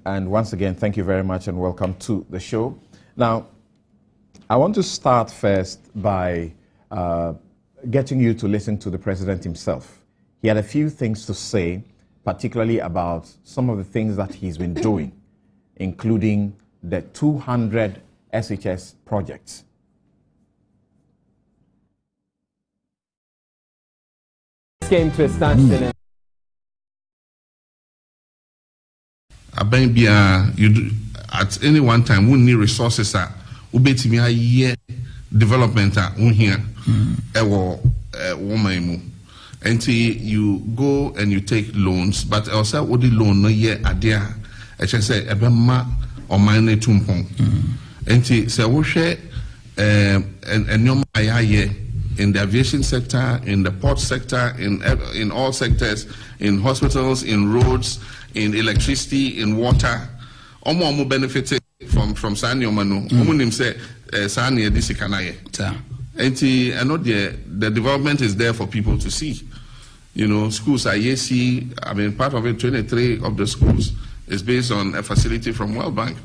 And once again, thank you very much and welcome to the show. Now, I want to start first by getting you to listen to the president himself. He had a few things to say, particularly about some of the things that he's been doing, including the 200 SHS projects. Came to a standstill. You do, at any one time, we need resources. Ubetimi a year development here. Until you go and you take loans, but also what the loan no year adia. I should say ebema or mine tumpong. Until say we share and your year in the aviation sector, in the port sector, in all sectors, in hospitals, in roads, in electricity, in water. Omo benefited from Sani Omano. Omo say Sani Edisikanaye. I know the development is there for people to see. You know, schools are YC. I mean, part of it, 23 of the schools is based on a facility from World Bank.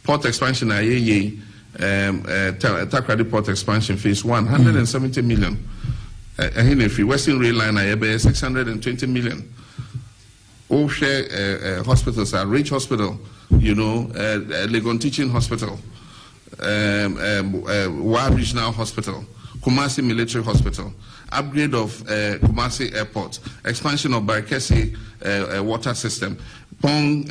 Port expansion, Takrady Port expansion phase 1, 170 million. Western Rail Line, 620 million. All share hospitals are Rich Hospital, you know, Legon Teaching Hospital, Wa Regional Hospital, Kumasi Military Hospital, upgrade of Kumasi Airport, expansion of Barikesi water system, Pong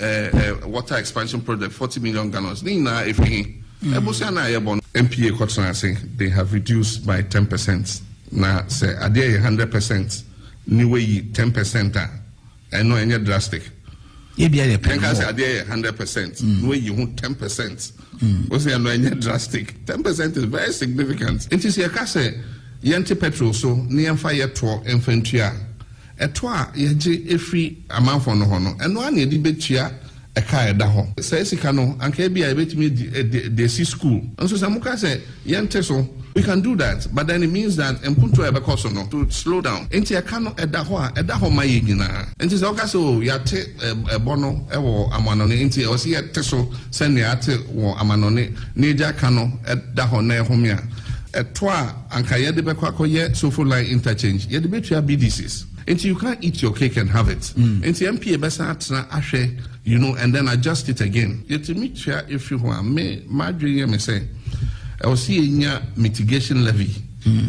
water expansion project, 40 million gallons. Nina, if MPA Kotsan, they have reduced by 10%. Now, say, are they 100%? New way 10%. I know any drastic. You be a 100%. No, you want 10%. What's the any drastic? 10% is very significant. It is your case. Yanti petrol so near fire to infantry. A toa yaji every amount for no hono. And one ye debetia a car daho. Says he cano and kebi I bet me the school. And so Samuka say Yante so. We can do that, but then it means that Mpuntu Ebekosono to slow down. Enti akano edaho mayigina. Enti so yate bono ewo amanone enti osi teso send yate wo amanone neja kano edaho na ehomia. Etwa anka yede bekwa koye sofo line interchange. Yede betua BDCs. Enti you can't eat your cake and have it. Enti MP besa atna ashe, you know, and then adjust it again. Yete meet ya if you want me madri me say I will see a mitigation levy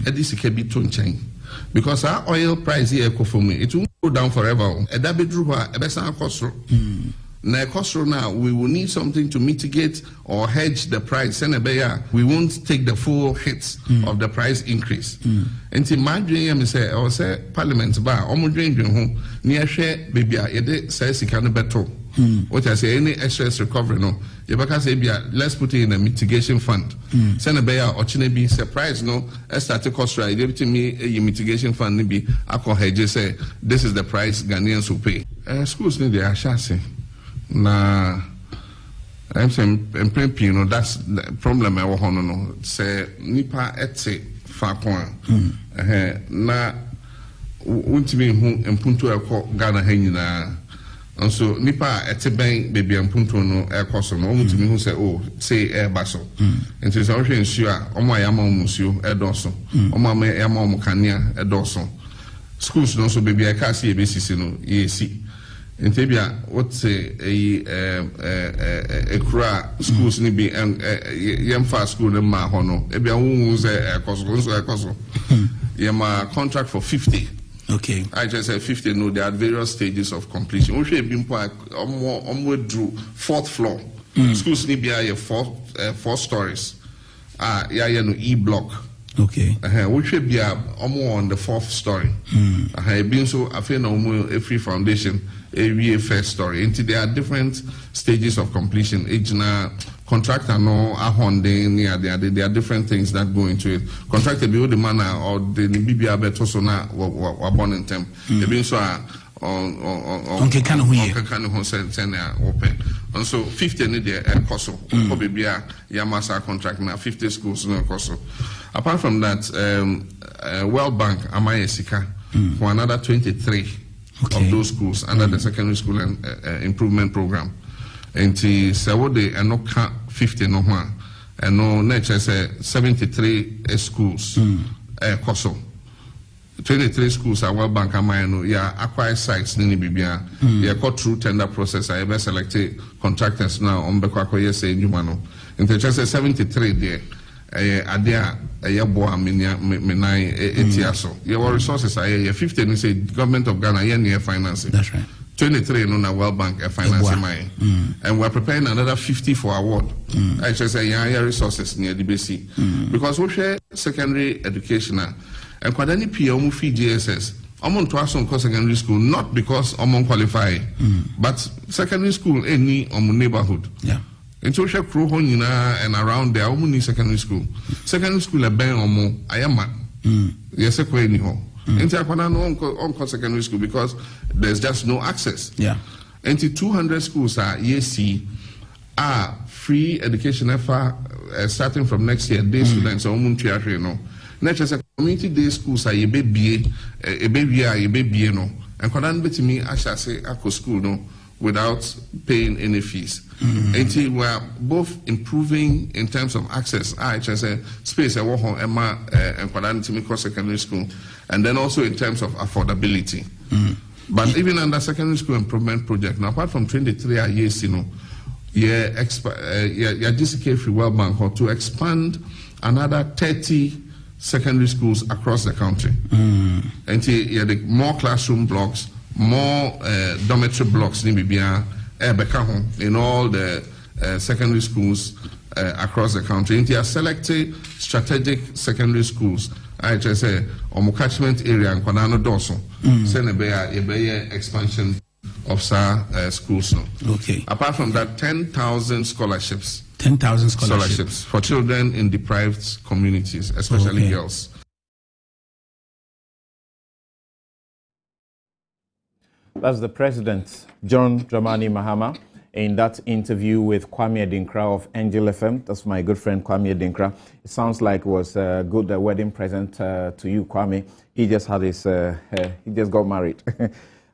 at this chain because our oil price here for me it won't go down forever. At that bedroom, a best cost. Now we will need something to mitigate or hedge the price. We won't take the full hits of the price increase. Until my dream say, I will say Parliament bar, almost dream home near share baby. It says he can better. What I say, any excess recovery, no. Let's put it in a mitigation fund. Send a bear or be surprised, no. I start to cost right. Give to me a mitigation fund, be alcohol hedges. Say this is the price Ghanaians will pay. Schools need their chassis. Nah, I'm saying, you know, that's the problem. I want to know. Say nipa etse fakwa. Na untimi hu Mpuntu eko Ghana henina. And so nipa eteben baby Mpuntu no ekoso no untimi hu say oh say baso. And so so ensure omo ayama omusuo edoso. Omo ayama omukania edoso. Schools no so baby akasi ebesisi no yesi. In Tibia, what's a schools ni be fast school in Mahono. Ebia who's a coso. Yama contract for 50. Okay. I just said 50. No, there are various stages of completion. We should be onward drew 4th floor. Schools ni be a 4 stories. Yeah, no E block. Okay. We should be on the 4th story. Been so I feel no a free foundation. A first story. Until there are different stages of completion. Contractor no ahonde there are different things that go into it. Contractor build the manner or the BBA beto so na wa born in temp. Been so on kind of open. And so 50 need the cost for baby Yamasa contract now 50 schools no cost. Apart from that, World Bank Amaya Sika for another 23 of those schools under the secondary school and improvement program. Enti se wo de eno ka 50 no ho a eno na che say 73 schools koso 23 schools are World Bank amano ya acquire sites ni bibia ya go through tender process I be select contractors now on be kwakoye say njuma no nti che say 73 there adea ya bo amenia menai etiaso your resources are 50 ni say government of Ghana ya near financing. That's right. 23 no na World Bank financing mine and we're preparing another 50 for award. I just say yeah resources near the BC because we share secondary education and kwadani pia omu fi JSS omon to aso nko secondary school not because omon qualify but secondary school any omu neighborhood and so share crew ho nyina and around there omu ni secondary school e ben omu ayama yes ekwa ni ho enti akwana no onko secondary school because there's just no access enti 200 schools are are free education starting from next year day students omu ntuahwe no na community day schools are ye baby no and kwadan betimi ashase akọ school no without paying any fees until we are both improving in terms of access space and kwadan betimi secondary school and then also in terms of affordability but even under secondary school improvement project now apart from 23 years GCK free World Bank to expand another 30 secondary schools across the country. And the more classroom blocks, more dormitory blocks in all the secondary schools across the country. And they are selected strategic secondary schools. I just say catchment area and Kwanano Doso. Send a expansion of schools. Okay. Apart from that, 10,000 scholarships. 10,000 scholarships for children in deprived communities, especially girls. That's the President, John Dramani Mahama, in that interview with Kwame Adinkra of Angel FM. That's my good friend Kwame Adinkra. It sounds like it was a good wedding present to you, Kwame. He just had his, he just got married.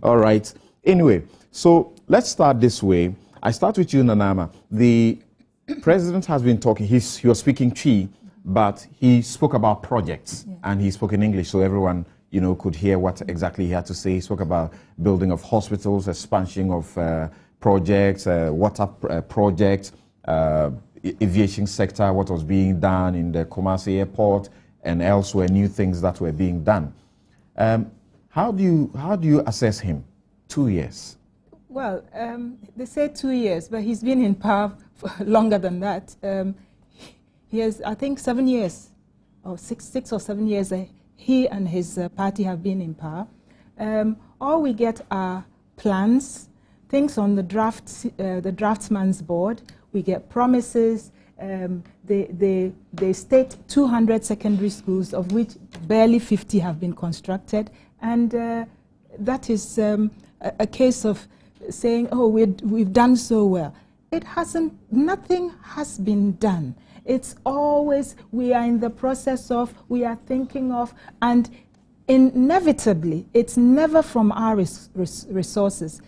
All right. Anyway, so let's start this way. I start with you, Nanama. The President has been talking, he was speaking Chi, but he spoke about projects and he spoke in English so everyone, could hear what exactly he had to say. He spoke about building of hospitals, expansion of projects, water projects, aviation sector, what was being done in the Kumasi airport and elsewhere, new things that were being done. How do you assess him? 2 years. Well, they say 2 years, but he's been in power for longer than that. He has, I think, 7 years, or six or 7 years. He and his party have been in power. All we get are plans, things on the draftsman's board. We get promises. They state 200 secondary schools, of which barely 50 have been constructed, and that is a case of saying, oh, we've done so well. It hasn't, nothing has been done. It's always, we are in the process of, we are thinking of, and inevitably, it's never from our resources.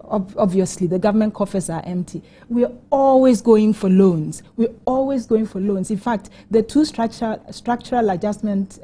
Obviously, the government coffers are empty. We're always going for loans. We're always going for loans. In fact, the two structural adjustment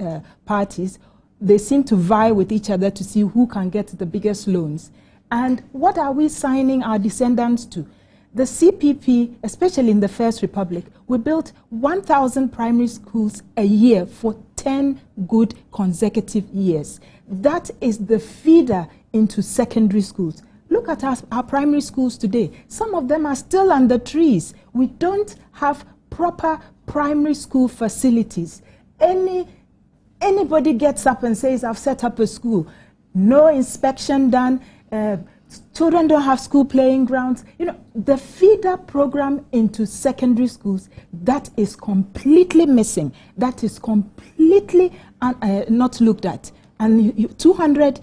parties, they seem to vie with each other to see who can get the biggest loans. And what are we signing our descendants to? The CPP, especially in the First Republic, we built 1,000 primary schools a year for 10 good consecutive years. That is the feeder into secondary schools. Look at our primary schools today. Some of them are still under trees. We don't have proper primary school facilities. Anybody gets up and says, I've set up a school. No inspection done. Children don't have school playing grounds. You know, the feeder program into secondary schools, that is completely missing. That is completely not looked at. And 200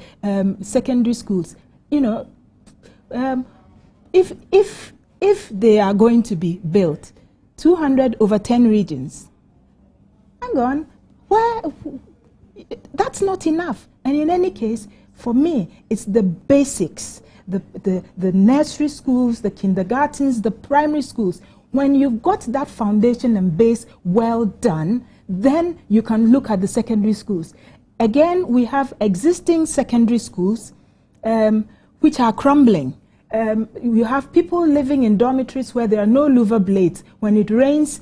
secondary schools, you know, if they are going to be built, 200 over 10 regions, hang on, that's not enough. And in any case, for me, it's the basics. the nursery schools, the kindergartens, the primary schools. When you've got that foundation and base well done, then you can look at the secondary schools. Again, we have existing secondary schools which are crumbling. You have people living in dormitories where there are no louver blades. When it rains,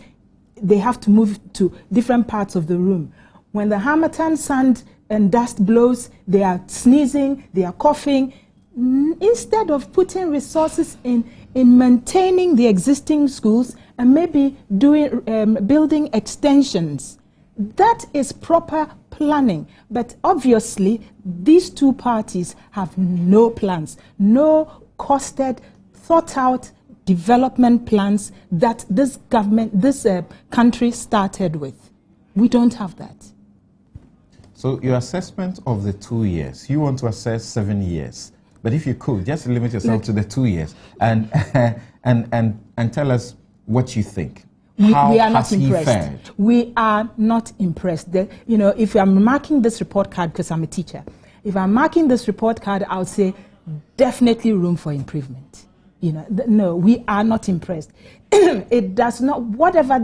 they have to move to different parts of the room. When the harmattan sand and dust blows, they are sneezing, they are coughing. Instead of putting resources in maintaining the existing schools and maybe building extensions, that is proper planning. But obviously, these two parties have no plans, no costed, thought-out development plans that this government, this country started with. We don't have that. So your assessment of the 2 years, you want to assess 7 years. But if you could, just limit yourself to the 2 years and tell us what you think. How we are not has he impressed. fared? We are not impressed. You know, if I'm marking this report card, because I'm a teacher, if I'm marking this report card, I would say definitely room for improvement. You know, no, we are not impressed. It does not, whatever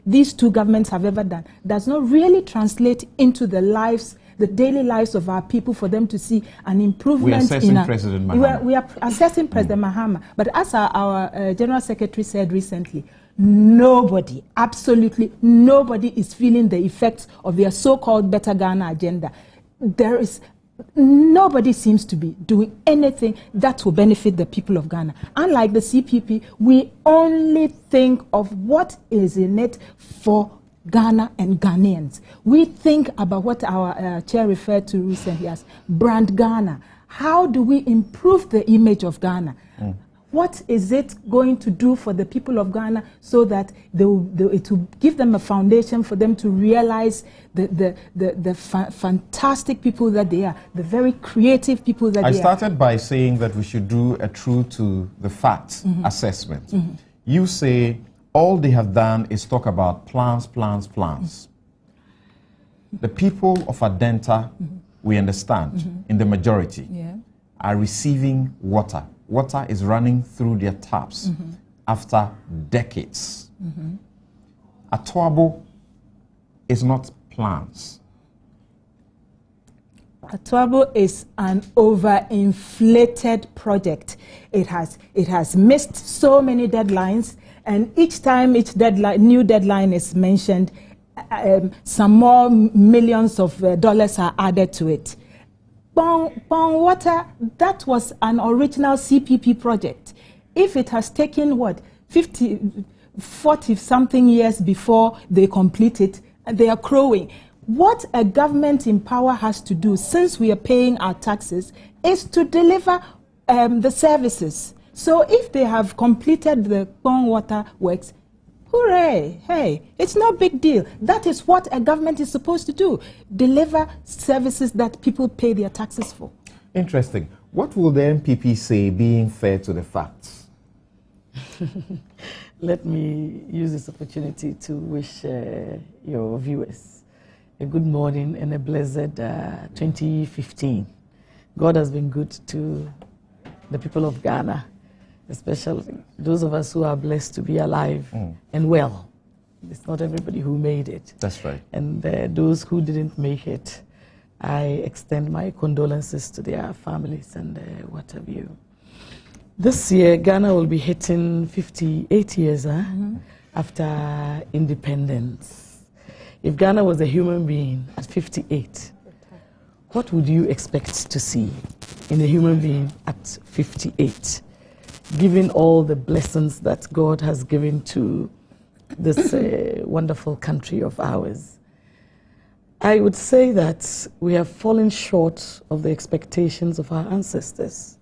these two governments have ever done, does not really translate into the lives, the daily lives of our people for them to see an improvement. We are assessing President Mahama. We are assessing President Mahama. But as our General Secretary said recently, nobody, absolutely nobody is feeling the effects of their so-called Better Ghana agenda. Nobody seems to be doing anything that will benefit the people of Ghana. Unlike the CPP, we only think of what is in it for Ghana and Ghanaians. We think about what our chair referred to recently as brand Ghana. How do we improve the image of Ghana? What is it going to do for the people of Ghana so that it will give them a foundation for them to realize the fantastic people that they are, the very creative people that they are? I started by saying that we should do a true to the facts assessment. You say all they have done is talk about plans. The people of Adenta, we understand, in the majority, are receiving water. Water is running through their taps after decades. Atuabo is not plans. Atuabo is an overinflated project. It has missed so many deadlines, and each time new deadline is mentioned, some more millions of dollars are added to it. Pong Water, that was an original CPP project. If it has taken, 40-something years before they complete it, they are crowing. What a government in power has to do, since we are paying our taxes, is to deliver the services. So if they have completed the Pong Water works, hooray, hey, it's no big deal. That is what a government is supposed to do, deliver services that people pay their taxes for. Interesting. What will the MPP say, being fair to the facts? Let me use this opportunity to wish your viewers a good morning and a blessed 2015. God has been good to the people of Ghana, especially those of us who are blessed to be alive and well. It's not everybody who made it. That's right. And those who didn't make it, I extend my condolences to their families and what have you. This year, Ghana will be hitting 58 years after independence. If Ghana was a human being at 58, what would you expect to see in a human being at 58? Given all the blessings that God has given to this wonderful country of ours. I would say that we have fallen short of the expectations of our ancestors.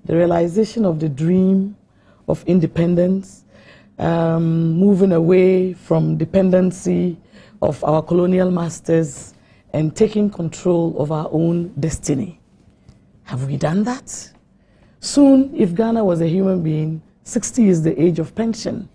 The realization of the dream of independence, moving away from dependency of our colonial masters and taking control of our own destiny. Have we done that? Soon, if Ghana was a human being, 60 is the age of pension.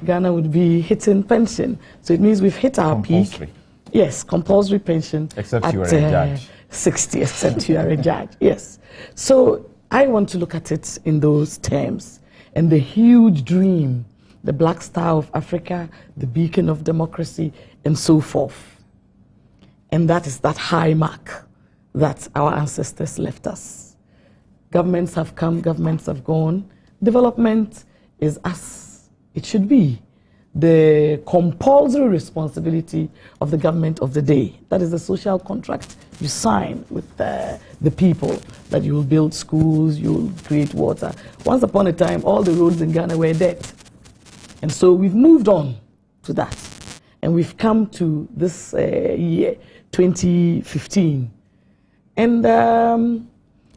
Ghana would be hitting pension. So it means we've hit our peak. Yes, compulsory pension. Except you are a judge. 60, except you are a judge, yes. So I want to look at it in those terms. And the huge dream, the Black Star of Africa, the beacon of democracy, and so forth. And that is that high mark that our ancestors left us. Governments have come, governments have gone. Development is as it should be. The compulsory responsibility of the government of the day. That is the social contract you sign with the people, that you will build schools, you will create water. Once upon a time, all the roads in Ghana were dead. And so we've moved on to that. And we've come to this year, 2015. And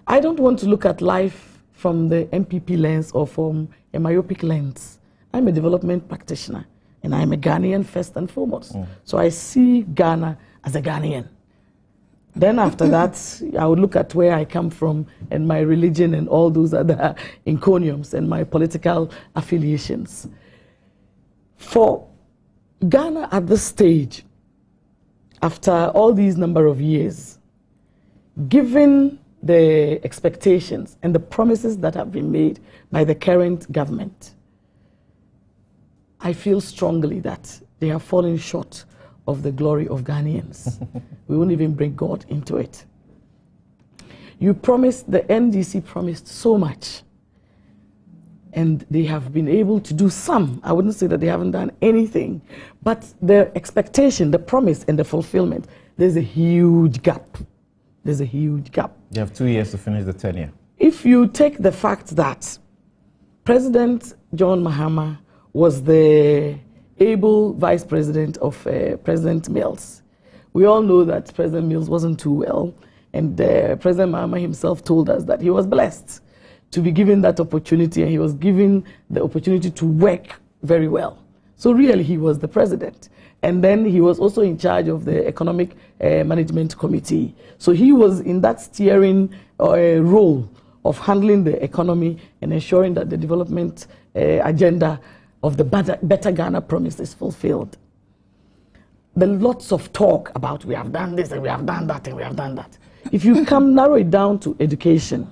I don't want to look at life from the MPP lens or from a myopic lens. I'm a development practitioner, and I'm a Ghanaian first and foremost. So I see Ghana as a Ghanaian. Then after that, I would look at where I come from and my religion and all those other encomiums and my political affiliations. For Ghana at this stage, after all these number of years, given the expectations and the promises that have been made by the current government, I feel strongly that they have fallen short of the glory of Ghanaians. We won't even bring God into it. You promised, the NDC promised so much, and they have been able to do some. I wouldn't say that they haven't done anything, but the expectation, the promise, and the fulfillment, there's a huge gap. There's a huge gap. You have 2 years to finish the tenure. If you take the fact that President John Mahama was the able vice president of President Mills. We all know that President Mills wasn't too well, and President Mahama himself told us that he was blessed to be given that opportunity, and he was given the opportunity to work very well. So really, he was the president. And then he was also in charge of the Economic Management Committee. So he was in that steering role of handling the economy and ensuring that the development agenda of the Better Ghana promise is fulfilled. There are lots of talk about we have done this and we have done that and we have done that. If you narrow it down to education,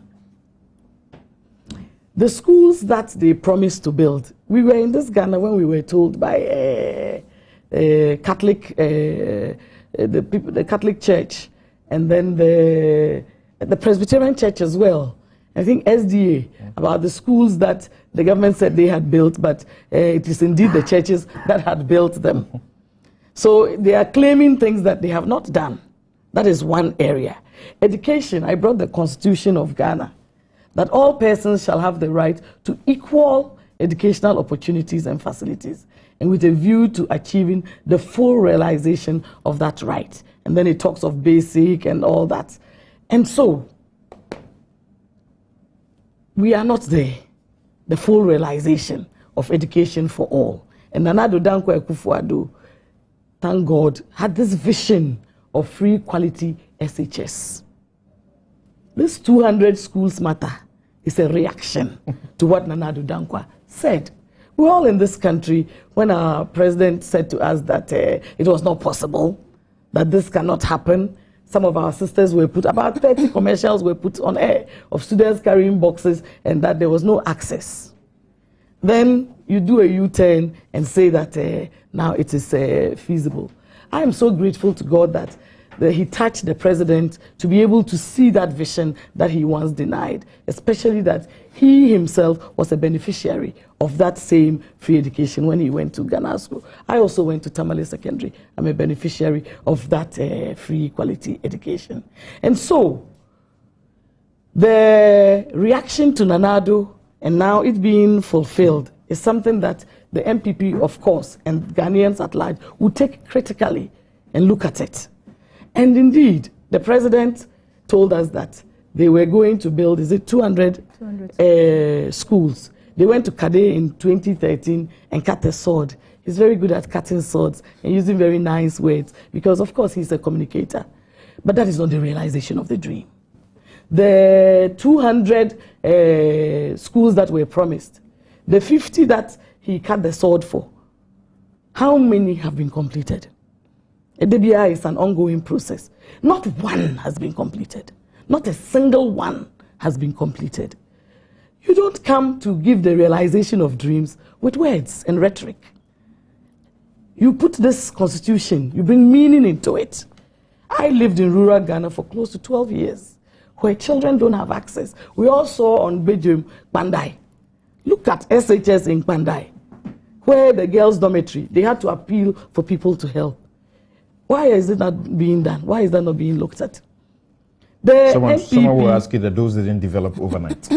the schools that they promised to build, we were in this Ghana when we were told by Catholic, the Catholic Church, and then the Presbyterian Church as well. I think SDA, about the schools that the government said they had built, but it is indeed the churches that had built them. So they are claiming things that they have not done. That is one area. Education, I brought the Constitution of Ghana, that all persons shall have the right to equal educational opportunities and facilities, and with a view to achieving the full realization of that right. And then it talks of basic and all that. And so, we are not there, the full realization of education for all. And Nana Addo Dankwa Akufo-Addo, thank God, had this vision of free quality SHS. This 200 schools matter is a reaction to what Nana Addo Dankwa said. We're all in this country when our president said to us that it was not possible, that this cannot happen. Some of our sisters were put, about 30 commercials were put on air of students carrying boxes and that there was no access. Then you do a U-turn and say that now it is feasible. I am so grateful to God that he touched the president to be able to see that vision that he once denied, especially that he himself was a beneficiary of that same free education when he went to Ghana School. I also went to Tamale Secondary. I'm a beneficiary of that free quality education. And so, the reaction to Nana Addo, and now it being fulfilled, is something that the MPP, of course, and Ghanaians at large will take critically and look at it. And indeed, the president told us that they were going to build, is it 200 schools. They went to Kade in 2013 and cut a sword. He's very good at cutting swords and using very nice words because, of course, he's a communicator. But that is not the realization of the dream. The 200 schools that were promised, the 50 that he cut the sword for, how many have been completed? DBI is an ongoing process. Not one has been completed. Not a single one has been completed. You don't come to give the realization of dreams with words and rhetoric. You put this constitution, you bring meaning into it. I lived in rural Ghana for close to 12 years, where children don't have access. We all saw on Bejum, Pandai. Look at SHS in Pandai, where the girls' dormitory, they had to appeal for people to help. Why is it not being done? Why is that not being looked at? Someone will ask you that those didn't develop overnight.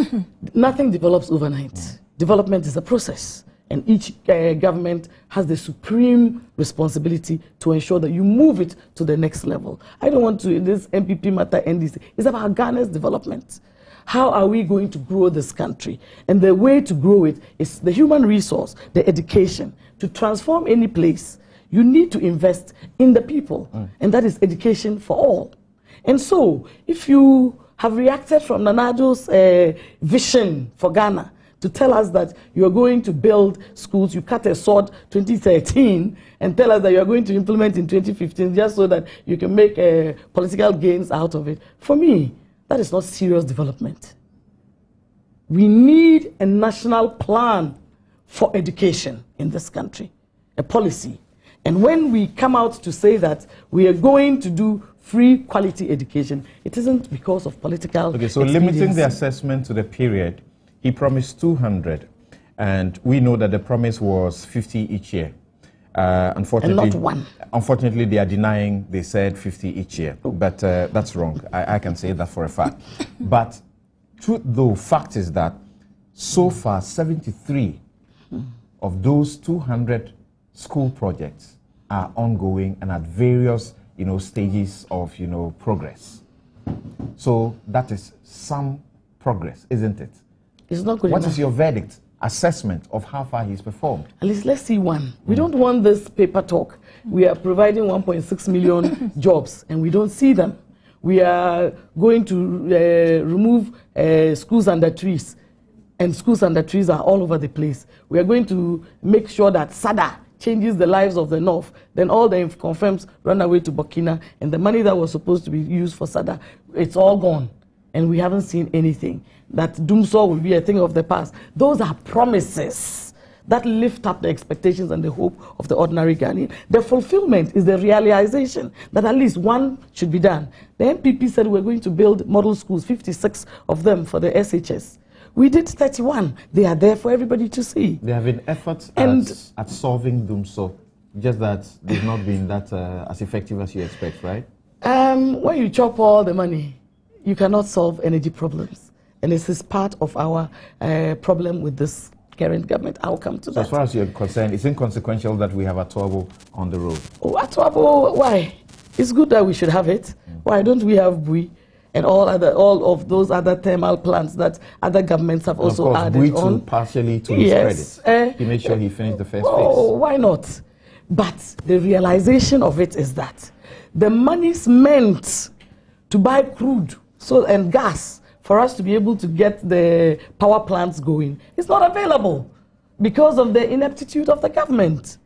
Nothing develops overnight. Development is a process, and each government has the supreme responsibility to ensure that you move it to the next level. I don't want to, this MPP matter, NDC, it's about Ghana's development. How are we going to grow this country? And the way to grow it is the human resource, the education. To transform any place, you need to invest in the people, and that is education for all. And so, if you have reacted from Nanado's vision for Ghana to tell us that you are going to build schools, you cut a sword 2013 and tell us that you are going to implement in 2015 just so that you can make political gains out of it. For me, that is not serious development. We need a national plan for education in this country, a policy. And when we come out to say that we are going to do free quality education, it isn't because of political Okay, so limiting the assessment to the period, he promised 200, and we know that the promise was 50 each year. Unfortunately, and not one. Unfortunately, they are denying they said 50 each year, but that's wrong. I can say that for a fact. But truth though, fact is that so far 73 of those 200 school projects are ongoing and at various stages of progress. So that is some progress, isn't it? It's not good What enough. is your verdict, assessment of how far he's performed? At least let's see one. We don't want this paper talk. We are providing 1.6 million jobs and we don't see them. We are going to remove schools under trees, and schools under trees are all over the place. We are going to make sure that SADA changes the lives of the North. Then all the confirms run away to Burkina, and the money that was supposed to be used for SADA, it's all gone. And we haven't seen anything. That Doomsaw will be a thing of the past. Those are promises that lift up the expectations and the hope of the ordinary Ghanaian. The fulfillment is the realization that at least one should be done. The MPP said we're going to build model schools, 56 of them for the SHS. We did 31. They are there for everybody to see. There have been efforts at solving Doomsaw, just that they've not been that as effective as you expect, right? When you chop all the money, you cannot solve energy problems. And this is part of our problem with this current government. I'll come to that. As far as you're concerned, it's inconsequential that we have a Atuabo on the road. Oh, Atuabo, why? It's good that we should have it. Why don't we have Bui and all of those other thermal plants that other governments have also added Bui on? Partially to his credit. He made sure he finished the first phase. Why not? But the realization of it is that the money's meant to buy crude and gas for us to be able to get the power plants going. It's not available because of the ineptitude of the government.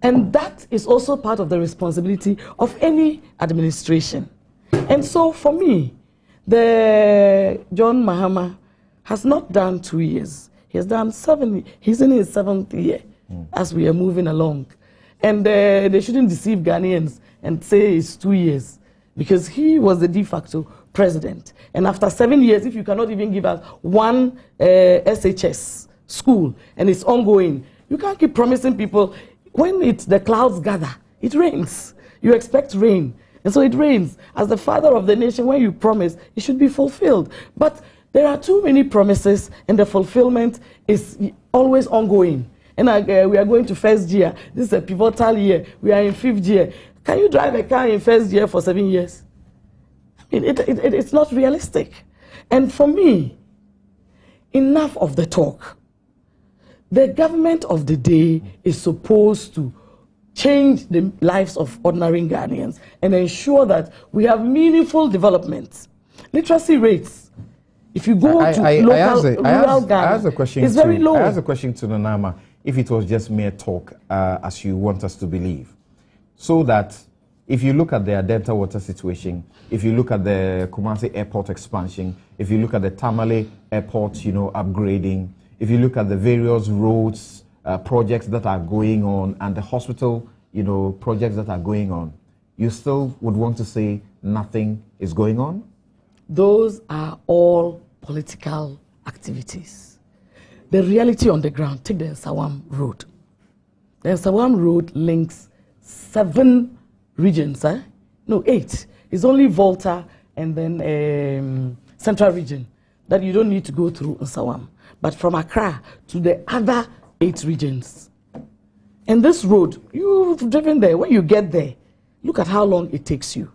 And that is also part of the responsibility of any administration. And so for me, the John Mahama has not done 2 years. He has done 7. He's in his 7th year as we are moving along. And they shouldn't deceive Ghanaians and say it's 2 years, because he was the de facto president. And after 7 years, if you cannot even give us one SHS school and it's ongoing, you can't keep promising people. When the clouds gather, it rains. You expect rain. And so it rains. As the father of the nation, when you promise, it should be fulfilled. But there are too many promises, and the fulfillment is always ongoing. And we are going to first year. This is a pivotal year. We are in 5th year. Can you drive a car in first year for 7 years? I mean, it's not realistic. And for me, enough of the talk. The government of the day is supposed to change the lives of ordinary Ghanaians and ensure that we have meaningful development. Literacy rates, if you go to rural Ghana, it's very low. I asked a question to Nanama, if it was just mere talk, as you want us to believe, so that If you look at their Delta water situation, if you look at the Kumasi airport expansion, if you look at the Tamale airport, upgrading, if you look at the various roads, projects that are going on, and the hospital, projects that are going on, you still would want to say nothing is going on? Those are all political activities. The reality on the ground, take the Nsawam Road. The Nsawam Road links 7 regions, no, 8. It's only Volta and then Central Region that you don't need to go through Nsawam. But from Accra to the other 8 regions. And this road, you've driven there. When you get there, look at how long it takes you.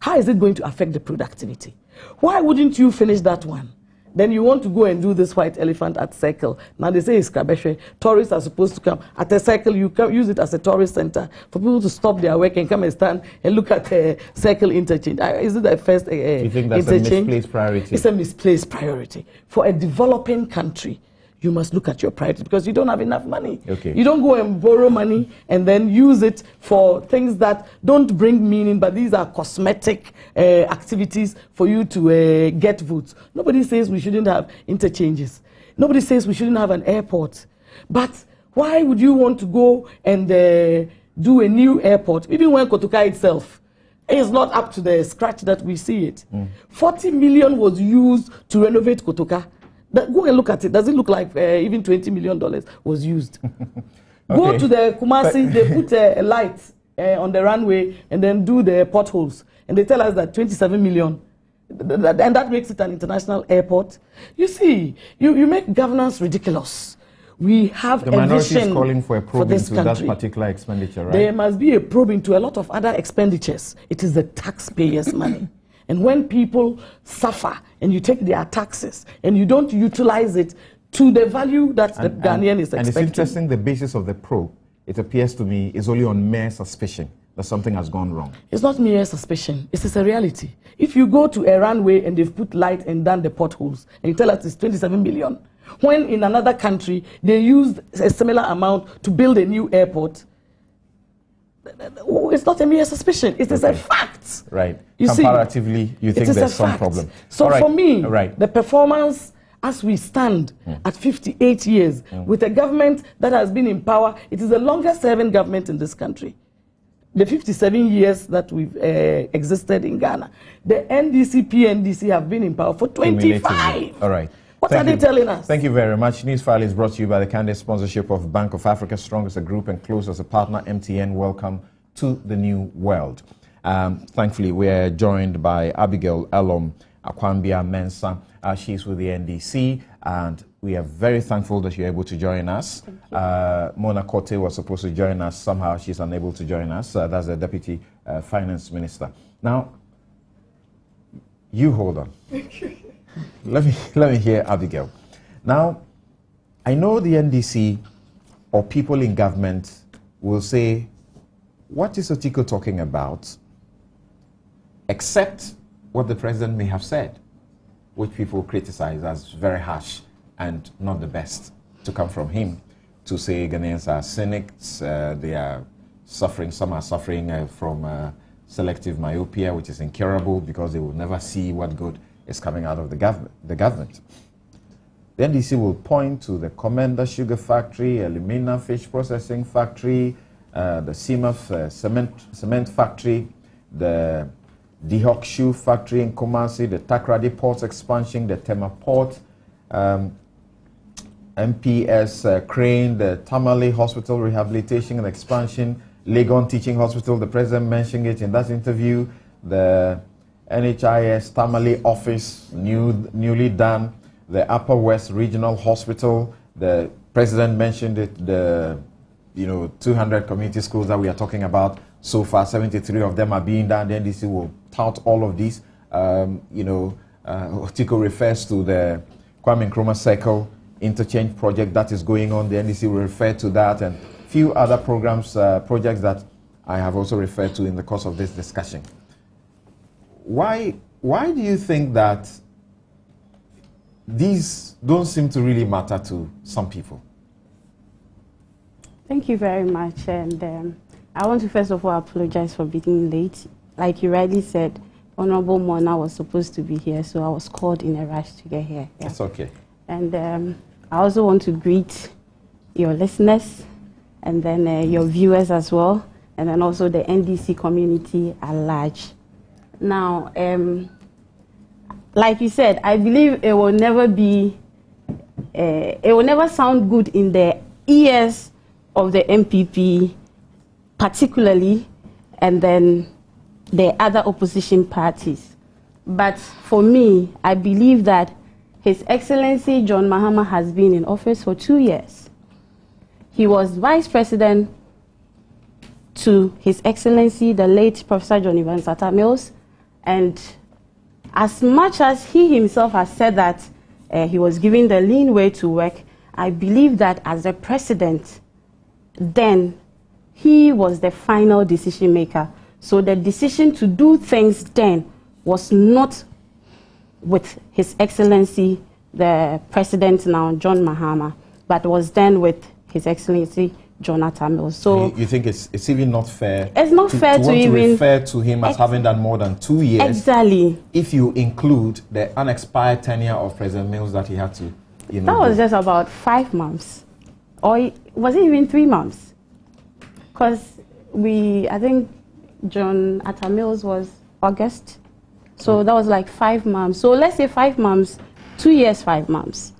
How is it going to affect the productivity? Why wouldn't you finish that one? Then you want to go and do this white elephant at Circle. Now they say it's Krabeshe. Tourists are supposed to come. At a Circle, you can use it as a tourist center for people to stop their work and come and stand and look at the Circle interchange. Is it the first you think that's interchange? A misplaced priority? It's a misplaced priority. For a developing country, you must look at your priorities because you don't have enough money. Okay. You don't go and borrow money and then use it for things that don't bring meaning, but these are cosmetic activities for you to get votes. Nobody says we shouldn't have interchanges. Nobody says we shouldn't have an airport. But why would you want to go and do a new airport, even when Kotoka itself is not up to the scratch that we see it? 40 million was used to renovate Kotoka. Go and look at it. Does it look like even $20 million was used? Okay. Go to the Kumasi, they put a light on the runway and then do the potholes. And they tell us that 27 million. And that makes it an international airport. You see, you make governance ridiculous. We have the minority is calling for a probe into country. that particular expenditure, right? There must be a probe into a lot of other expenditures. It is the taxpayers' money. And when people suffer and you take their taxes and you don't utilize it to the value that the Ghanaian is expecting. And it's interesting, the basis of the probe, it appears to me, is only on mere suspicion that something has gone wrong. It's not mere suspicion. It's a reality. If you go to a runway and they've put light and done the potholes and you tell us it's 27 million, when in another country they used a similar amount to build a new airport, it's not a mere suspicion. It is a fact. Right. You Comparatively, see, you think there's some problem. So right. for me, right. the performance as we stand at 58 years with a government that has been in power, it is the longest serving government in this country. The 57 years that we've existed in Ghana. The NDC, PNDC have been in power for 25. All right. What are they telling us? Thank you very much. Newsfile is brought to you by the candid sponsorship of Bank of Africa, strong as a group and close as a partner, MTN. Welcome to the new world. Thankfully, we're joined by Abigail Elom Akwambia Mensah. She's with the NDC, and we are very thankful that you're able to join us. Mona Kote was supposed to join us. Somehow she's unable to join us. That's the Deputy Finance Minister. Now, you hold on. Let me hear Abigail. Now, I know the NDC or people in government will say, what is Otiko talking about? Except what the president may have said, which people criticize as very harsh and not the best to come from him, to say Ghanaians are cynics, they are suffering, some are suffering from selective myopia, which is incurable because they will never see what good is coming out of the government. The NDC will point to the Commander Sugar Factory, Elimina Fish Processing Factory, the CMF cement factory, the Dihok Shoe Factory in Kumasi, the Takrady Ports expansion, the Tema Port, MPS Crane, the Tamale Hospital rehabilitation and expansion, Legon Teaching Hospital, the President mentioned it in that interview, the NHIS Tamale office, newly done, the Upper West Regional Hospital, the President mentioned it, the 200 community schools that we are talking about. So far, 73 of them are being done. The NDC will tout all of these. Otiko refers to the Kwame Nkrumah Circle interchange project that is going on. The NDC will refer to that and few other programs, projects that I have also referred to in the course of this discussion. Why do you think that these don't seem to really matter to some people? Thank you very much. And I want to first of all apologize for being late. Like you rightly said, Honorable Mona was supposed to be here, so I was called in a rush to get here. That's okay. And I also want to greet your listeners and then your viewers as well, and then also the NDC community at large. Now, like you said, I believe it will never be, it will never sound good in the ears of the MPP, particularly, and then the other opposition parties. But for me, I believe that His Excellency John Mahama has been in office for 2 years. He was Vice President to His Excellency, the late Professor John Evans Atta Mills, and as much as he himself has said that he was given the leeway to work, I believe that as a president, then he was the final decision maker. So the decision to do things then was not with His Excellency, the President now, John Mahama, but was then with His Excellency, Jonathan Mills. So you think it's even not fair? It's not fair to even refer to him as having done more than 2 years. Exactly. If you include the unexpired tenure of President Mills that he had to, that was just about 5 months, or was it even 3 months? Because I think John Atta Mills was August, so that was like 5 months. So let's say 5 months, 2 years, 5 months,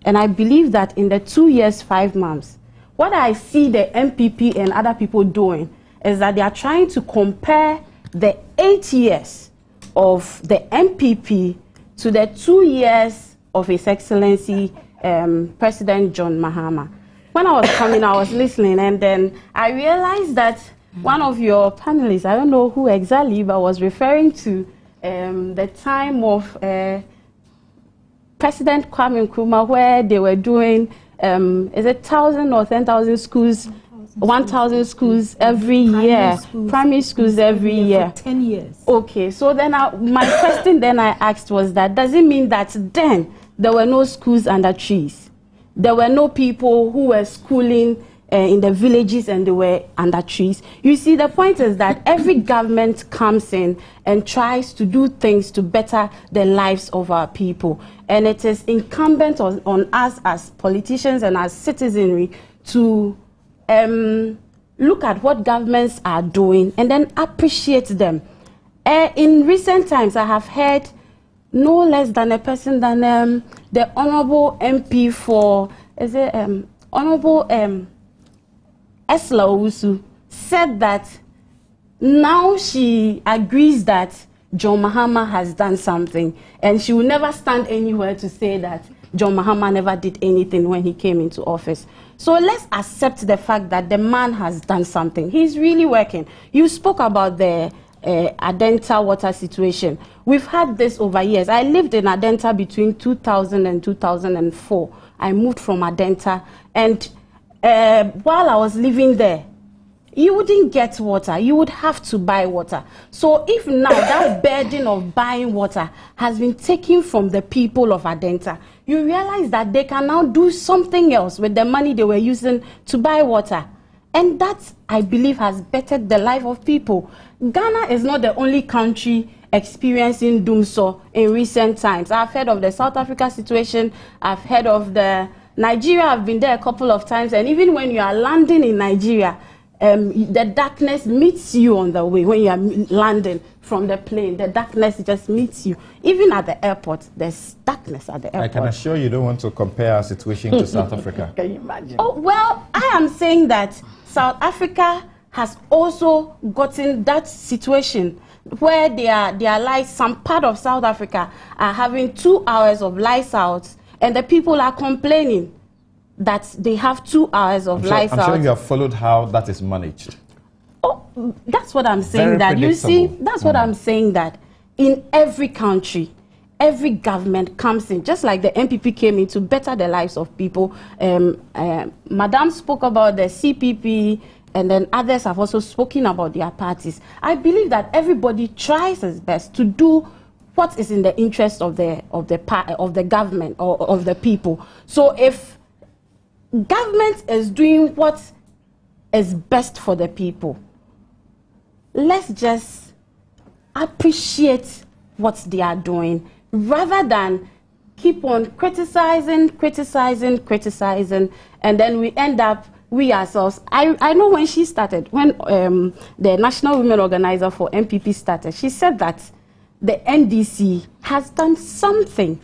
and I believe that in the 2 years, 5 months. What I see the MPP and other people doing is that they are trying to compare the 8 years of the MPP to the 2 years of His Excellency President John Mahama. When I was coming, I was listening, and then I realized that one of your panelists, I don't know who exactly, but was referring to the time of President Kwame Nkrumah, where they were doing is it 1,000 or 10,000 schools, 1,000 schools every year, primary schools every year. For 10 years. Okay, so then my question then I asked was that, does it mean that then there were no schools under trees? There were no people who were schooling in the villages and they were under trees? You see, the point is that every government comes in and tries to do things to better the lives of our people. And it is incumbent on us as politicians and as citizenry to look at what governments are doing and then appreciate them. In recent times, I have heard no less than a person than the Honorable MP for, Honorable Esla Owusu said that now she agrees that John Mahama has done something, and she will never stand anywhere to say that John Mahama never did anything when he came into office. So let's accept the fact that the man has done something. He's really working. You spoke about the Adenta water situation. We've had this over years. I lived in Adenta between 2000 and 2004. I moved from Adenta, and while I was living there, you wouldn't get water. You would have to buy water. So if now that burden of buying water has been taken from the people of Adenta, you realize that they can now do something else with the money they were using to buy water. And that, I believe, has bettered the life of people. Ghana is not the only country experiencing doomsday in recent times. I've heard of the South Africa situation. I've heard of the Nigeria. I've been there a couple of times. And even when you are landing in Nigeria, the darkness meets you on the way. When you are landing from the plane, the darkness just meets you. Even at the airport, there's darkness at the airport. I can assure you don't want to compare our situation to South Africa. Can you imagine? Oh, well, I am saying that South Africa has also gotten that situation where their lights, some part of South Africa are having 2 hours of lights out, and the people are complaining that they have 2 hours of lights out. I'm sure you have followed how that is managed. Oh, that's what I'm saying. That you see, that's what I'm saying, that in every country, every government comes in, just like the MPP came in to better the lives of people. Madam spoke about the CPP, and then others have also spoken about their parties. I believe that everybody tries his best to do what is in the interest of the government or of the people. So if government is doing what is best for the people, let's just appreciate what they are doing rather than keep on criticizing, and then we end up, we ourselves. I know when she started, when the National Women Organizer for MPP started, she said that the NDC has done something.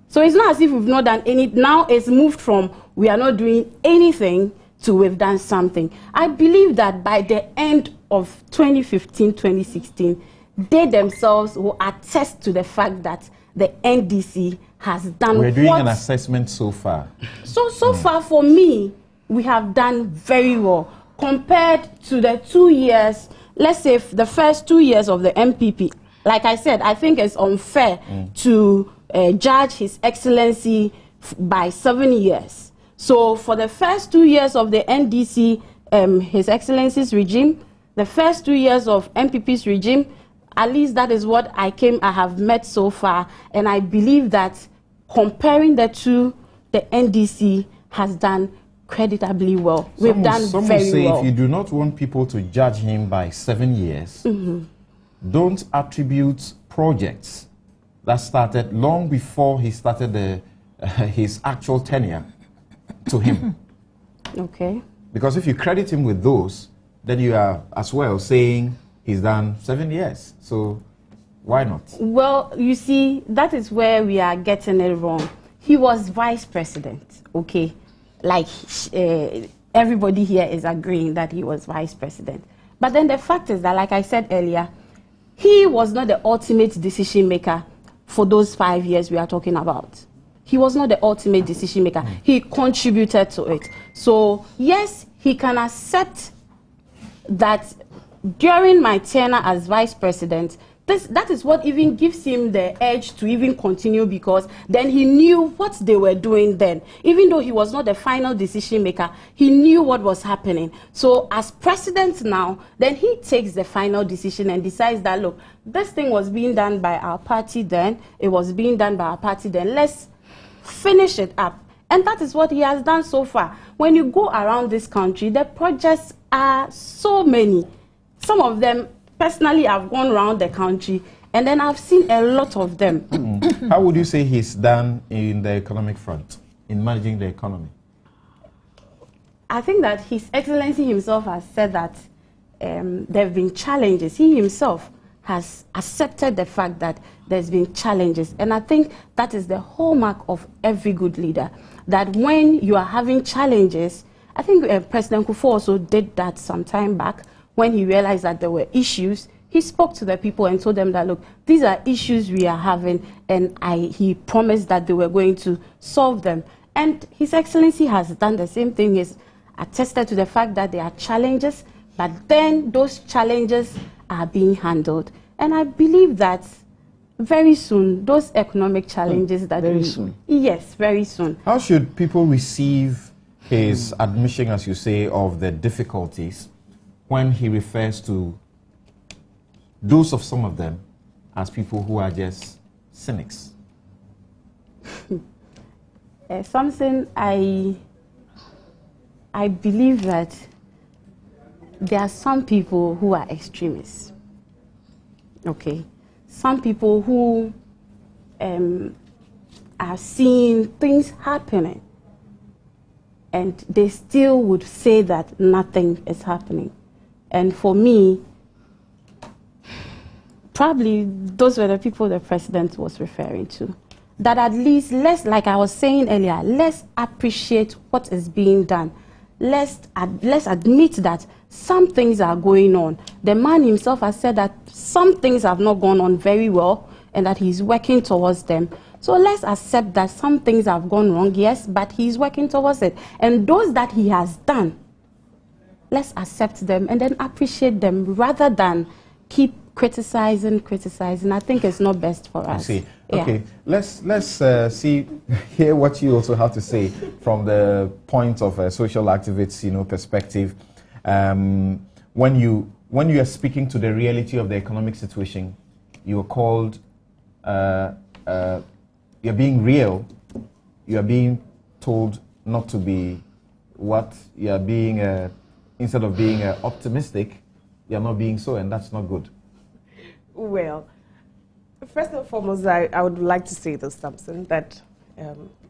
So it's not as if we've not done any. Now it's moved from we are not doing anything to we've done something. I believe that by the end of 2015, 2016, they themselves will attest to the fact that the NDC has done. We're doing an assessment so far. So far for me, we have done very well compared to the 2 years. Let's say the first 2 years of the MPP. Like I said, I think it's unfair to judge His Excellency by 7 years. So for the first 2 years of the NDC, His Excellency's regime, the first 2 years of MPP's regime, at least that is what I have met so far, and I believe that comparing the two, the NDC has done creditably well. We've done very well. Some will say if you do not want people to judge him by 7 years, don't attribute projects that started long before he started his actual tenure to him. Okay. Because if you credit him with those, then you are as well saying he's done 7 years. So why not? Well, you see, that is where we are getting it wrong. He was vice president, okay? Like everybody here is agreeing that he was vice president. But then the fact is that, like I said earlier, he was not the ultimate decision maker for those 5 years we are talking about. He was not the ultimate decision maker. He contributed to it. So yes, he can accept that during my tenure as vice president, that is what even gives him the edge to even continue, because then he knew what they were doing then. Even though he was not the final decision maker, he knew what was happening. So as president now, then he takes the final decision and decides that, look, this thing was being done by our party then, it was being done by our party then, let's finish it up. And that is what he has done so far. When you go around this country, the projects are so many. Some of them, personally, I've gone around the country, and then I've seen a lot of them. How would you say he's done in the economic front, in managing the economy? I think that His Excellency himself has said that there have been challenges. He himself has accepted the fact that there's been challenges. And I think that is the hallmark of every good leader, that when you are having challenges, I think President Kufuor also did that some time back. When he realized that there were issues, he spoke to the people and told them that, look, these are issues we are having, and he promised that they were going to solve them. And His Excellency has done the same thing. He's attested to the fact that there are challenges, but then those challenges are being handled. And I believe that very soon, those economic challenges that very soon. Yes, very soon. How should people receive his admission, as you say, of the difficulties when he refers to those of some of them as people who are just cynics? Something I believe that there are some people who are extremists. Okay. Some people who are seeing things happening, and they still would say that nothing is happening. And for me, probably those were the people the president was referring to. That at least, like I was saying earlier, let's appreciate what is being done. Let's admit that some things are going on. The man himself has said that some things have not gone on very well and that he's working towards them. So let's accept that some things have gone wrong, yes, but he's working towards it. And those that he has done, let's accept them and then appreciate them rather than keep criticizing. I think it's not best for us. I see. Okay, let's hear what you also have to say from the point of a social activist, perspective. When you are speaking to the reality of the economic situation, you are called, you're being real. You are being told not to be what you are being. Instead of being optimistic, you're not being so, and that's not good? Well, first and foremost, I would like to say this, Samson, that,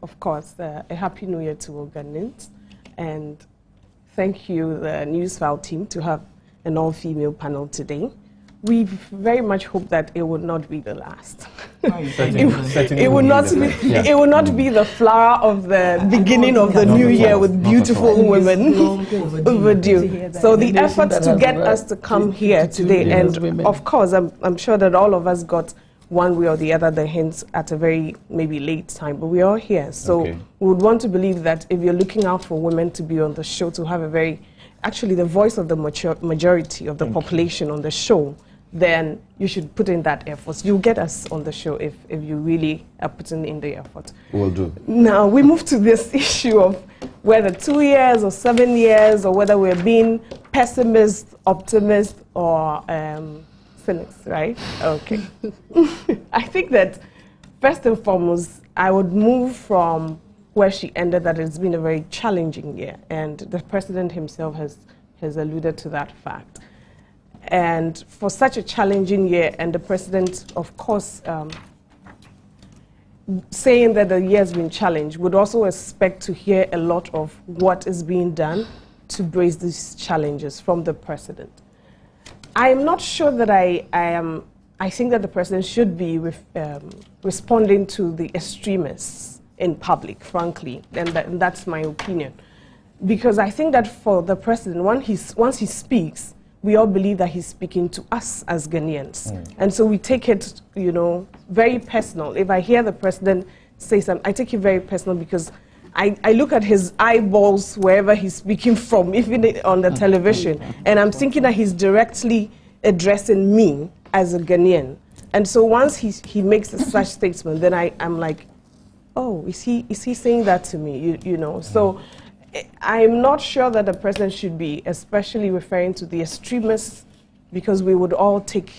of course, a Happy New Year to all Ghanaians, and thank you, the Newsfile team, to have an all-female panel today. We very much hope that it would not be the last. It would not be. Yeah. It would not be the flower of the beginning of the new year with beautiful women overdue. So the effort to get us to come here today, and of course, I'm sure that all of us got one way or the other the hints at a very maybe late time, but we're all here. So we would want to believe that if you're looking out for women to be on the show, to have a very, actually the voice of the majority of the population on the show, then you should put in that effort. You'll get us on the show if you really are putting in the effort. Will do. Now, we move to this issue of whether 2 years or 7 years, or whether we're being pessimist, optimist, or cynics, right? Okay. I think that, first and foremost, I would move from where she ended, that it's been a very challenging year, and the president himself has alluded to that fact. And for such a challenging year, and the president, of course, saying that the year has been challenged, would also expect to hear a lot of what is being done to brace these challenges from the president. I am not sure that I think that the president should be responding to the extremists in public, frankly, and that's my opinion. Because I think that for the president, once he speaks, we all believe that he's speaking to us as Ghanaians. And so we take it, you know, very personal. If I hear the president say something, I take it very personal, because I look at his eyeballs wherever he's speaking from, even on the television, and I'm thinking that he's directly addressing me as a Ghanaian. And so once he makes such statement, then I'm like, oh, is he saying that to me? You know, so I'm not sure that the president should be especially referring to the extremists, because we would all take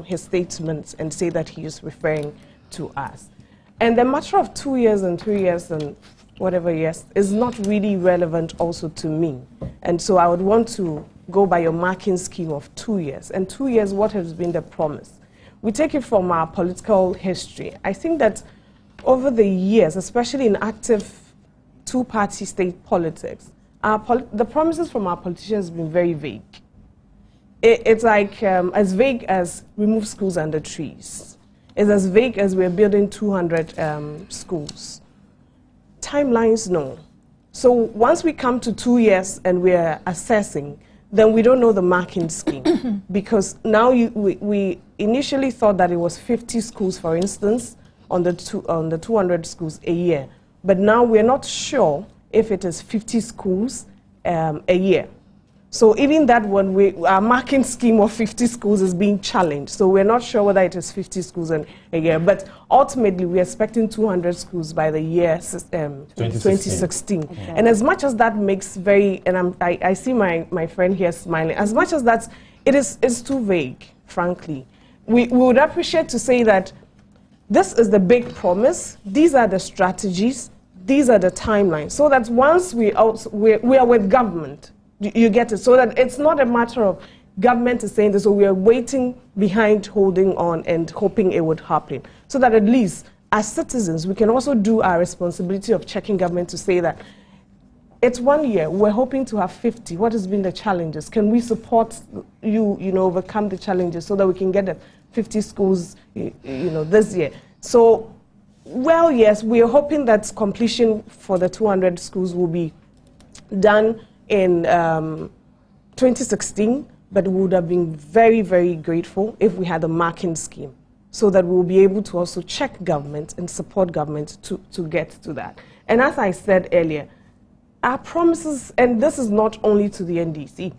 his statements and say that he is referring to us. And the matter of 2 years and 3 years and whatever years is not really relevant also to me. And so I would want to go by your marking scheme of 2 years. And 2 years, what has been the promise? We take it from our political history. I think that over the years, especially in active two-party state politics, the promises from our politicians have been very vague. It's like as vague as remove schools under trees. It's as vague as we're building 200 schools. Timelines, no. So once we come to 2 years and we're assessing, then we don't know the marking scheme. Because now we initially thought that it was 50 schools, for instance, on the 200 schools a year. But now we're not sure if it is 50 schools a year. So even that one, our marking scheme of 50 schools is being challenged. So we're not sure whether it is 50 schools a year. But ultimately, we're expecting 200 schools by the year 2016. Okay. And as much as that makes and I see my friend here smiling, as much as it's too vague, frankly. We would appreciate to say that this is the big promise, these are the strategies, these are the timelines, so that once we are with government, you get it, so that it's not a matter of government is saying this, so we are waiting behind, holding on and hoping it would happen, so that at least as citizens we can also do our responsibility of checking government to say that it's 1 year, we're hoping to have 50. What has been the challenges? Can we support you overcome the challenges so that we can get the 50 schools this year? So, well, yes, we are hoping that completion for the 200 schools will be done in 2016, but we would have been very, very grateful if we had a marking scheme, so that we'll be able to also check government and support government to get to that. And as I said earlier, our promises, and this is not only to the NDC,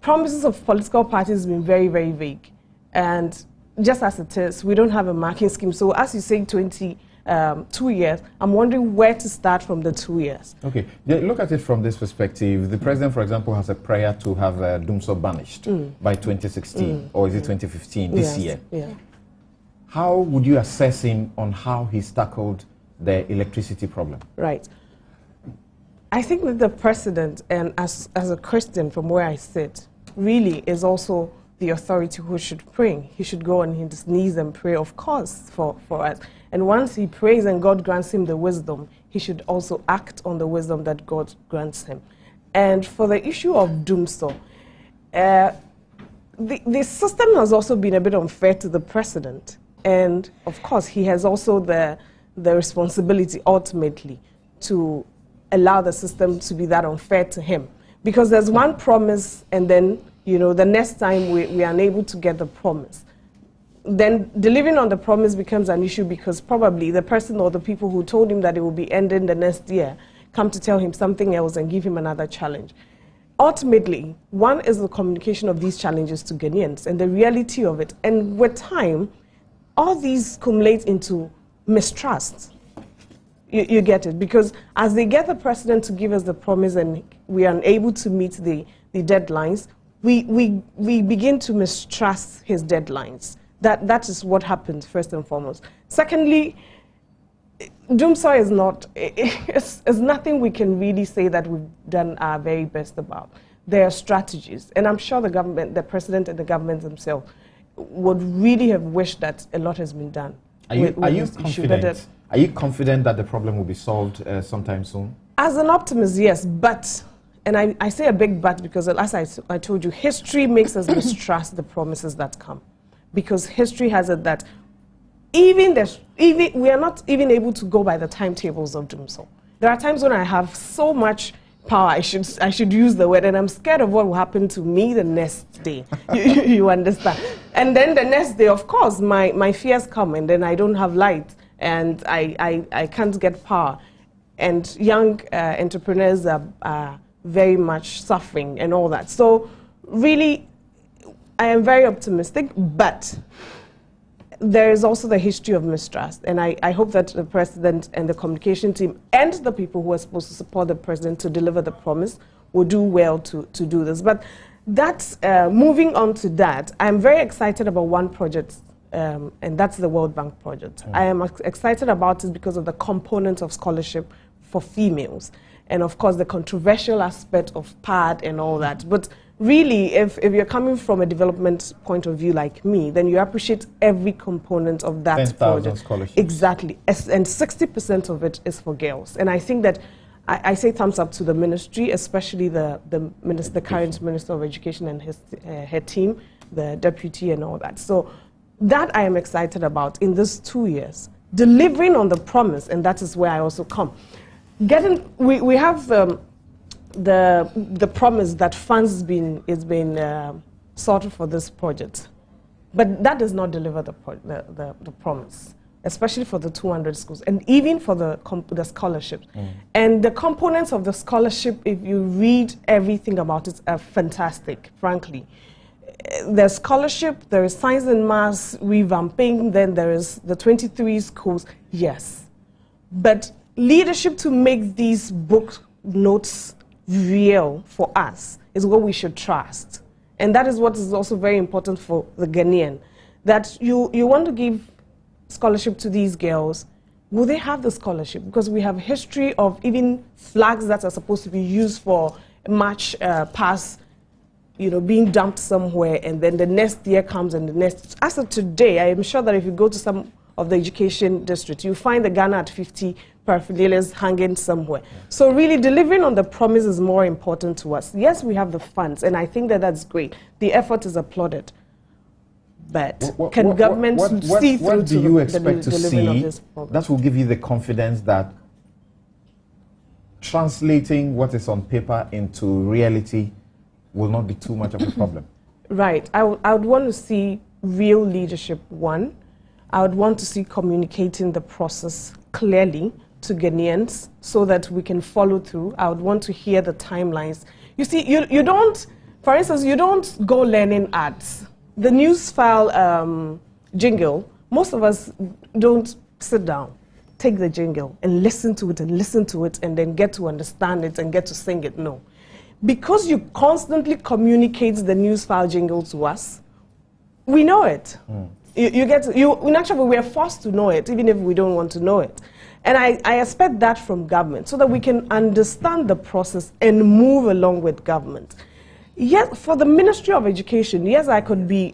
promises of political parties have been very, very vague. And just as it is, we don't have a marking scheme. So as you say, 2 years, I'm wondering where to start from the 2 years. Okay, look at it from this perspective. The president, for example, has a prayer to have Dumso banished by 2016, or is it 2015, this year. Yeah. How would you assess him on how he's tackled the electricity problem? Right. I think that the president, and as a Christian from where I sit, really is also the authority who should pray. He should go on his knees and pray, of course, for us. And once he prays and God grants him the wisdom, he should also act on the wisdom that God grants him. And for the issue of Dumsor, the system has also been a bit unfair to the president. And of course, he has also the responsibility ultimately to allow the system to be that unfair to him. Because there's one promise, and then, you know, the next time we are unable to get the promise. Then delivering on the promise becomes an issue because probably the person or the people who told him that it will be ending the next year come to tell him something else and give him another challenge. Ultimately, one is the communication of these challenges to Ghanaians and the reality of it. And with time, all these accumulate into mistrust. You get it? Because as they get the president to give us the promise and we are unable to meet the deadlines, we begin to mistrust his deadlines. That is what happens, first and foremost. Secondly, Dumsor is not, it's nothing we can really say that we've done our very best about. There are strategies, and I'm sure the government, the president and the government themselves would really have wished that a lot has been done. Are you confident that the problem will be solved sometime soon? As an optimist, yes, but, and I say a big but because as I told you, history makes us mistrust the promises that come. Because history has it that even we are not even able to go by the timetables of Dumsor. There are times when I have so much power, I should use the word, and I'm scared of what will happen to me the next day. You understand? And then the next day, of course, my fears come, and then I don't have light, and I can't get power. And young entrepreneurs are very much suffering and all that. So really, I am very optimistic, but there is also the history of mistrust. And I hope that the president and the communication team and the people who are supposed to support the president to deliver the promise will do well to do this. But that's, moving on to that, I'm very excited about one project, and that's the World Bank project. I am excited about it because of the component of scholarship for females. And of course, the controversial aspect of PAD and all that. But really, if you're coming from a development point of view like me, then you appreciate every component of that 10,000 scholarships. Exactly. And 60% of it is for girls. And I think that I say thumbs up to the ministry, especially the current Minister of Education and her team, the deputy and all that. So that I am excited about in these 2 years. Delivering on the promise, and that is where I also come. We have the promise that funds is being sorted for this project, but that does not deliver the promise, especially for the 200 schools and even for the scholarships. And the components of the scholarship, if you read everything about it, are fantastic, frankly. There's scholarship, there is science and maths revamping, then there is the 23 schools, yes. But leadership to make these book notes real for us is what we should trust. And that is what is also very important for the Ghanaian, that you want to give scholarship to these girls. Will they have the scholarship? Because we have history of even flags that are supposed to be used for march past, being dumped somewhere, and then the next year comes and the next. As of today, I am sure that if you go to some of the education districts, you find the Ghana at 50 paraphilias hanging somewhere. So really delivering on the promise is more important to us. Yes, we have the funds, and I think that that's great. The effort is applauded. But can government see through what do you expect to delivering of see this program? that will give you the confidence that translating what is on paper into reality will not be too much of a problem? Right. I would want to see real leadership, one. I would want to see communicating the process clearly to Ghanaians so that we can follow through. I would want to hear the timelines. You see, you don't, for instance, you don't go learning ads. The Newsfile jingle, most of us don't sit down, take the jingle and listen to it and then get to understand it and get to sing it. No. Because you constantly communicate the Newsfile jingle to us, we know it. In actual, we are forced to know it, even if we don't want to know it. And I expect that from government so that we can understand the process and move along with government. Yes, for the Ministry of Education, yes, I could be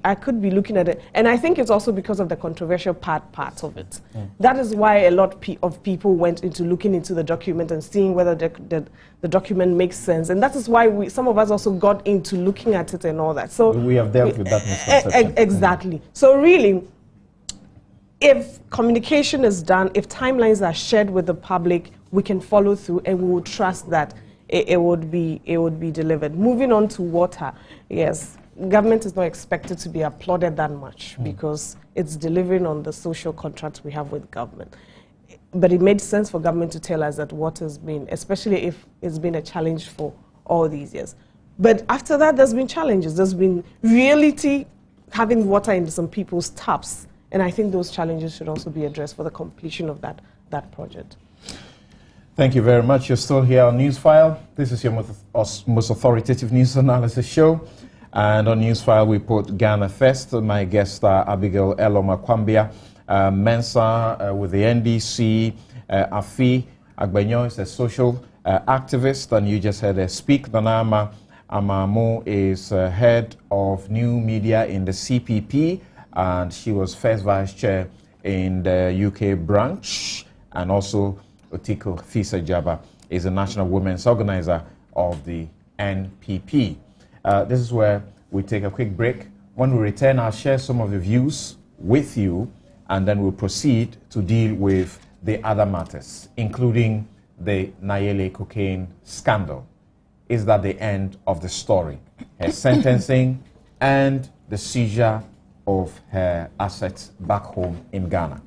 looking at it, and I think it's also because of the controversial part of it. That is why a lot of people went into looking into the document and seeing whether the document makes sense, and that is why some of us also got into looking at it and all that. So we have dealt with that misconception. Exactly. So really, if communication is done, if timelines are shared with the public, we can follow through, and we will trust that it would be delivered. Moving on to water, yes, government is not expected to be applauded that much because it's delivering on the social contract we have with government. But it made sense for government to tell us that water's been, especially if it's been a challenge for all these years. But after that, there's been challenges. There's been reality having water in some people's taps, and I think those challenges should also be addressed for the completion of that project. Thank you very much. You're still here on Newsfile. This is your most authoritative news analysis show. And on Newsfile, we put Ghana first. My guests are Abigail Eloma Kwambia, Mensa with the NDC, Afi Agbenyo is a social activist, and you just heard her speak. Danama Amamu is head of new media in the CPP, and she was first vice chair in the UK branch, and also Otiko Fisa Jaba is a national women's organizer of the NPP. This is where we take a quick break. When we return, I'll share some of the views with you, and then we'll proceed to deal with the other matters, including the Nayeli cocaine scandal. Is that the end of the story? Her sentencing and the seizure of her assets back home in Ghana.